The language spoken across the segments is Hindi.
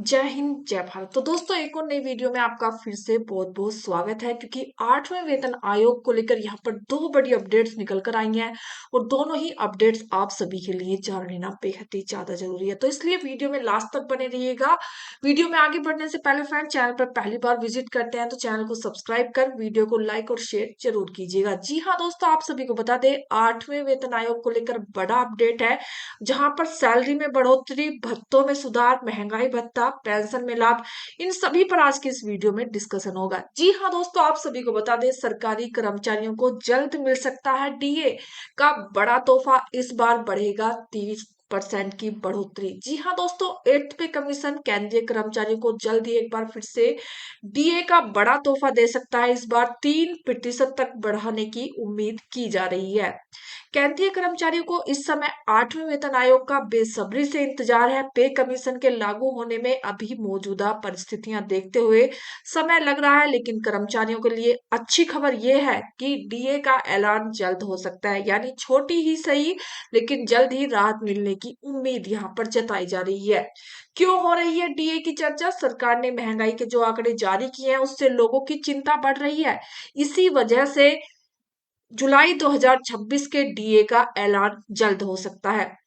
जय हिंद जय भारत। तो दोस्तों एक और नई वीडियो में आपका फिर से बहुत बहुत स्वागत है क्योंकि आठवें वेतन आयोग को लेकर यहाँ पर दो बड़ी अपडेट्स निकल कर आई हैं और दोनों ही अपडेट्स आप सभी के लिए जान लेना बेहद ही ज्यादा जरूरी है। तो इसलिए वीडियो में लास्ट तक बने रहिएगा। वीडियो में आगे बढ़ने से पहले फ्रेंड चैनल पर पहली बार विजिट करते हैं तो चैनल को सब्सक्राइब कर वीडियो को लाइक और शेयर जरूर कीजिएगा। जी हाँ दोस्तों, आप सभी को बता दें आठवें वेतन आयोग को लेकर बड़ा अपडेट है जहां पर सैलरी में बढ़ोतरी, भत्तों में सुधार, महंगाई भत्ता, पेंशन में लाभ, इन सभी पर आज की इस वीडियो में डिस्कशन होगा। जी हाँ दोस्तों, आप सभी को बता दें सरकारी कर्मचारियों को जल्द मिल सकता है डीए का बड़ा तोहफा। इस बार बढ़ेगा 30% की बढ़ोतरी। जी हाँ दोस्तों, 8th पे कमीशन केंद्रीय कर्मचारियों को जल्द ही एक बार फिर से डीए का बड़ा तोहफा दे सकता है। इस बार 3% तक बढ़ाने की उम्मीद की जा रही है। केंद्रीय कर्मचारियों को इस समय आठवें वेतन आयोग का बेसब्री से इंतजार है। पे कमीशन के लागू होने में अभी मौजूदा परिस्थितियां देखते हुए समय लग रहा है, लेकिन कर्मचारियों के लिए अच्छी खबर यह है कि डीए का ऐलान जल्द हो सकता है। यानी छोटी ही सही लेकिन जल्द ही राहत मिलने की उम्मीद यहाँ पर जताई जा रही है। क्यों हो रही है डीए की चर्चा? सरकार ने महंगाई के जो आंकड़े जारी किए हैं उससे लोगों की चिंता बढ़ रही है। इसी वजह से जुलाई 2026 के डीए का ऐलान जल्द हो सकता है।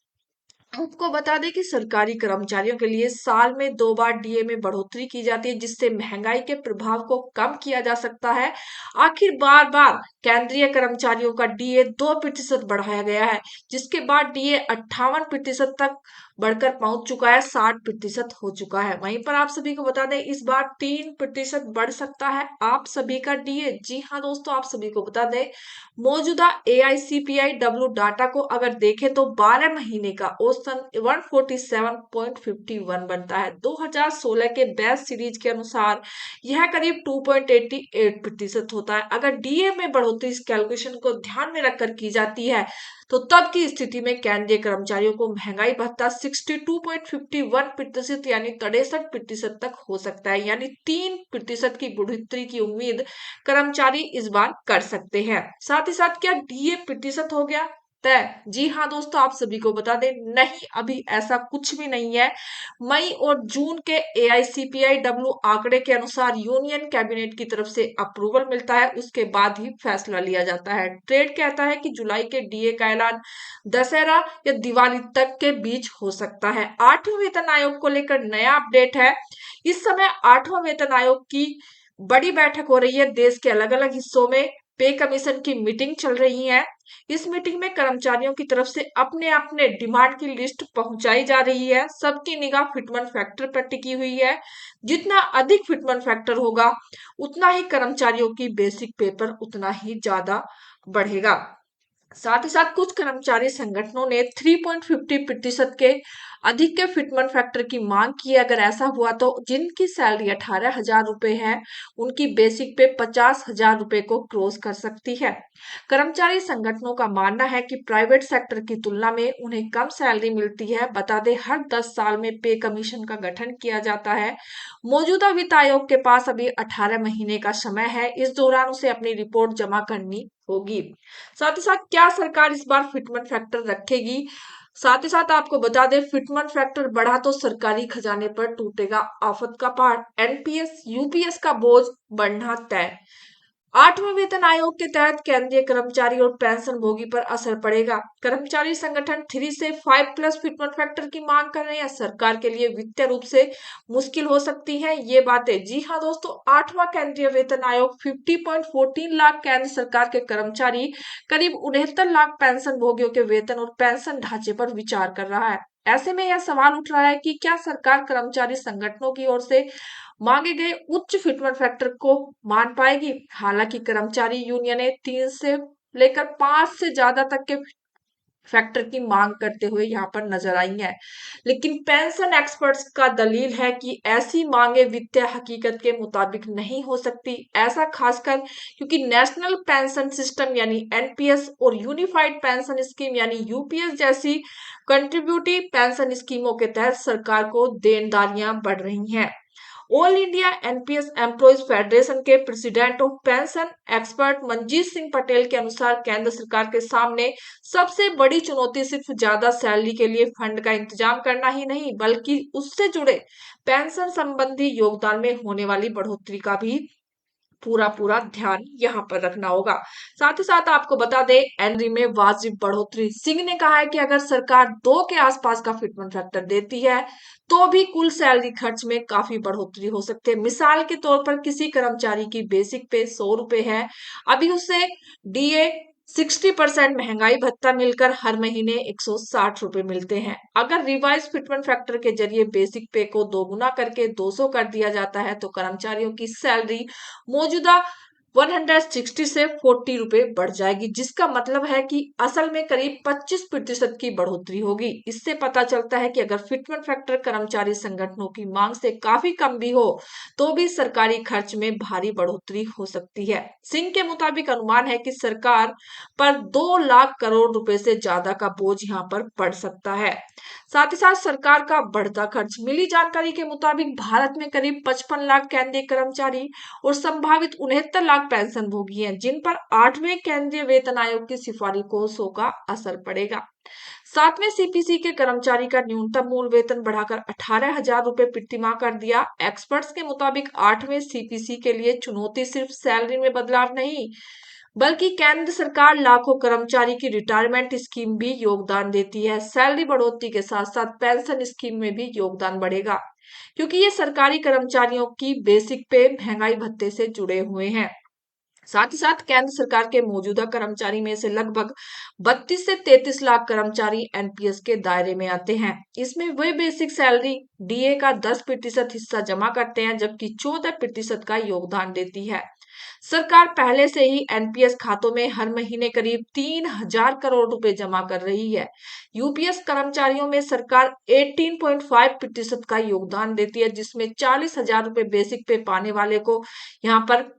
आपको बता दें कि सरकारी कर्मचारियों के लिए साल में 2 बार डीए में बढ़ोतरी की जाती है जिससे महंगाई के प्रभाव को कम किया जा सकता है। आखिर बार बार केंद्रीय कर्मचारियों का डीए 2% बढ़ाया गया है, जिसके बाद डीए 58% तक बढ़कर पहुंच चुका है, 60% हो चुका है। वहीं पर आप सभी को बता दें इस बार 3% बढ़ सकता है आप सभी का डीए। जी हाँ दोस्तों, आप सभी को बता दें मौजूदा AICPI-W डाटा को अगर देखें तो 12 महीने का औसतन 147.51 बनता है। 2016 के बेस्ट सीरीज के अनुसार यह करीब 2.88% होता है। अगर डीए में बढ़ोतरी इस कैलकुलेशन को ध्यान में रखकर की जाती है तो तब की स्थिति में केंद्रीय कर्मचारियों को महंगाई भत्ता 62.51% यानी 63% तक हो सकता है। यानी 3% की बढ़ोतरी की उम्मीद कर्मचारी इस बार कर सकते हैं। साथ ही साथ क्या डीए प्रतिशत हो गया तय? जी हाँ दोस्तों, आप सभी को बता दें नहीं, अभी ऐसा कुछ भी नहीं है। मई और जून के AICPI-W आंकड़े के अनुसार यूनियन कैबिनेट की तरफ से अप्रूवल मिलता है, उसके बाद ही फैसला लिया जाता है। ट्रेड कहता है कि जुलाई के डीए का ऐलान दशहरा या दिवाली तक के बीच हो सकता है। आठवें वेतन आयोग को लेकर नया अपडेट है। इस समय आठवां वेतन आयोग की बड़ी बैठक हो रही है। देश के अलग अलग हिस्सों में पे कमीशन की मीटिंग चल रही है। इस मीटिंग में कर्मचारियों की तरफ से अपने अपने डिमांड की लिस्ट पहुंचाई जा रही है। सबकी निगाह फिटमेंट फैक्टर पर टिकी हुई है। जितना अधिक फिटमेंट फैक्टर होगा उतना ही कर्मचारियों की बेसिक पे पर उतना ही ज्यादा बढ़ेगा। साथ ही साथ कुछ कर्मचारी संगठनों ने 3.50% के अधिक के फिटमेंट फैक्टर की मांग की है। अगर ऐसा हुआ तो जिनकी सैलरी 18,000 रुपए है उनकी बेसिक पे 50,000 रुपए को क्रॉस कर सकती है। कर्मचारी संगठनों का मानना है कि प्राइवेट सेक्टर की तुलना में उन्हें कम सैलरी मिलती है। बता दें हर 10 साल में पे कमीशन का गठन किया जाता है। मौजूदा वित्त आयोग के पास अभी 18 महीने का समय है। इस दौरान उसे अपनी रिपोर्ट जमा करनी होगी। साथ ही साथ क्या सरकार इस बार फिटमेंट फैक्टर रखेगी? साथ ही साथ आपको बता दें फिटमेंट फैक्टर बढ़ा तो सरकारी खजाने पर टूटेगा आफत का पहाड़। एनपीएस यूपीएस का बोझ बढ़ना तय। आठवें वेतन आयोग के तहत केंद्रीय कर्मचारी और पेंशन भोगी पर असर पड़ेगा। कर्मचारी संगठन 3 से 5+ फिटमेंट फैक्टर की मांग कर रहे हैं। सरकार के लिए वित्तीय रूप से मुश्किल हो सकती है ये बातें। जी हाँ दोस्तों, आठवां केंद्रीय वेतन आयोग 50.14 लाख केंद्र सरकार के कर्मचारी, करीब 69 लाख पेंशन भोगियों के वेतन और पेंशन ढांचे पर विचार कर रहा है। ऐसे में यह सवाल उठ रहा है कि क्या सरकार कर्मचारी संगठनों की ओर से मांगे गए उच्च फिटमेंट फैक्टर को मान पाएगी? हालांकि कर्मचारी यूनियनें 3 से लेकर 5 से ज्यादा तक के फैक्टर की मांग करते हुए यहाँ पर नजर आई है, लेकिन पेंशन एक्सपर्ट्स का दलील है कि ऐसी मांगे वित्तीय हकीकत के मुताबिक नहीं हो सकती। ऐसा खासकर क्योंकि नेशनल पेंशन सिस्टम यानी एनपीएस और यूनिफाइड पेंशन स्कीम यानी यूपीएस जैसी कंट्रीब्यूटिव पेंशन स्कीमों के तहत सरकार को देनदारियां बढ़ रही हैं। All India NPS employees federation के president of pension expert Manjeet Singh Patel के अनुसार केंद्र सरकार के सामने सबसे बड़ी चुनौती सिर्फ ज्यादा सैलरी के लिए फंड का इंतजाम करना ही नहीं, बल्कि उससे जुड़े पेंशन संबंधी योगदान में होने वाली बढ़ोतरी का भी पूरा पूरा ध्यान यहाँ पर रखना होगा। साथ ही साथ आपको बता दें, एनरी में वाजिब बढ़ोतरी। सिंह ने कहा है कि अगर सरकार 2 के आसपास का फिटमेंट फैक्टर देती है तो भी कुल सैलरी खर्च में काफी बढ़ोतरी हो सकती है। मिसाल के तौर पर किसी कर्मचारी की बेसिक पे 100 रुपए है, अभी उसे डीए 60% महंगाई भत्ता मिलकर हर महीने 160 रुपए मिलते हैं। अगर रिवाइज फिटमेंट फैक्टर के जरिए बेसिक पे को दोगुना करके 200 कर दिया जाता है तो कर्मचारियों की सैलरी मौजूदा 160 से 40 रुपए बढ़ जाएगी, जिसका मतलब है कि असल में करीब 25% की बढ़ोतरी होगी। इससे पता चलता है कि अगर फिटमेंट फैक्टर कर्मचारी संगठनों की मांग से काफी कम भी हो तो भी सरकारी खर्च में भारी बढ़ोतरी हो सकती है। सिंह के मुताबिक अनुमान है कि सरकार पर 2 लाख करोड़ रुपए से ज्यादा का बोझ यहाँ पर पड़ सकता है। साथ ही साथ सरकार का बढ़ता खर्च। मिली जानकारी के मुताबिक भारत में करीब 55 लाख केंद्रीय कर्मचारी और संभावित 69 लाख पेंशन भोगी हैं, जिन पर 8वें केंद्रीय वेतन आयोग की सिफारिशों का असर पड़ेगा। 7वें सीपीसी के कर्मचारी का न्यूनतम मूल वेतन बढ़ाकर 18,000 रुपए प्रति माह कर दिया। एक्सपर्ट्स के मुताबिक 8वें सीपीसी के लिए चुनौती सिर्फ सैलरी में बदलाव नहीं, बल्कि केंद्र सरकार लाखों कर्मचारी की रिटायरमेंट स्कीम भी योगदान देती है। सैलरी बढ़ोतरी के साथ साथ पेंशन स्कीम में भी योगदान बढ़ेगा, क्योंकि ये सरकारी कर्मचारियों की बेसिक पे महंगाई भत्ते से जुड़े हुए हैं। साथ ही साथ केंद्र सरकार के मौजूदा कर्मचारी में से लगभग 32 से 33 लाख कर्मचारी एनपीएस के दायरे में आते हैं। इसमें वे बेसिक सैलरी डीए का 10% हिस्सा जमा करते हैं, जबकि 14% का योगदान देती है। सरकार पहले से ही एनपीएस खातों में हर महीने करीब 3,000 करोड़ रुपए जमा कर रही है। यूपीएस कर्मचारियों में सरकार 18.5% का योगदान देती है, जिसमें 40,000 रुपए बेसिक पे पाने वाले को यहाँ पर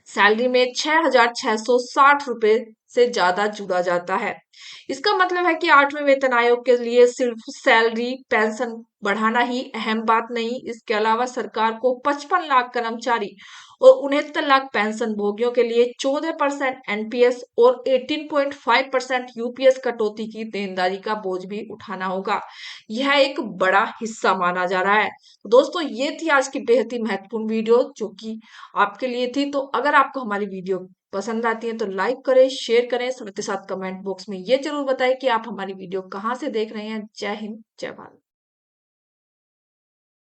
सैलरी में 6,660 रुपए से ज्यादा जुड़ा जाता है। इसका मतलब है कि 8वें वेतन आयोग के लिए सिर्फ सैलरी पेंशन बढ़ाना ही अहम बात नहीं, इसके अलावा सरकार को 55 लाख कर्मचारी और 69 लाख पेंशन भोगियों के लिए 14% एनपीएस और 18.5% यूपीएस कटौती की देनदारी का बोझ भी उठाना होगा। यह एक बड़ा हिस्सा माना जा रहा है। तो दोस्तों, ये थी आज की बेहद ही महत्वपूर्ण वीडियो जो कि आपके लिए थी। तो अगर आपको हमारी वीडियो पसंद आती है तो लाइक करें, शेयर करें, साथ ही साथ कमेंट बॉक्स में ये जरूर बताएं कि आप हमारी वीडियो कहाँ से देख रहे हैं। जय हिंद, जय भारत।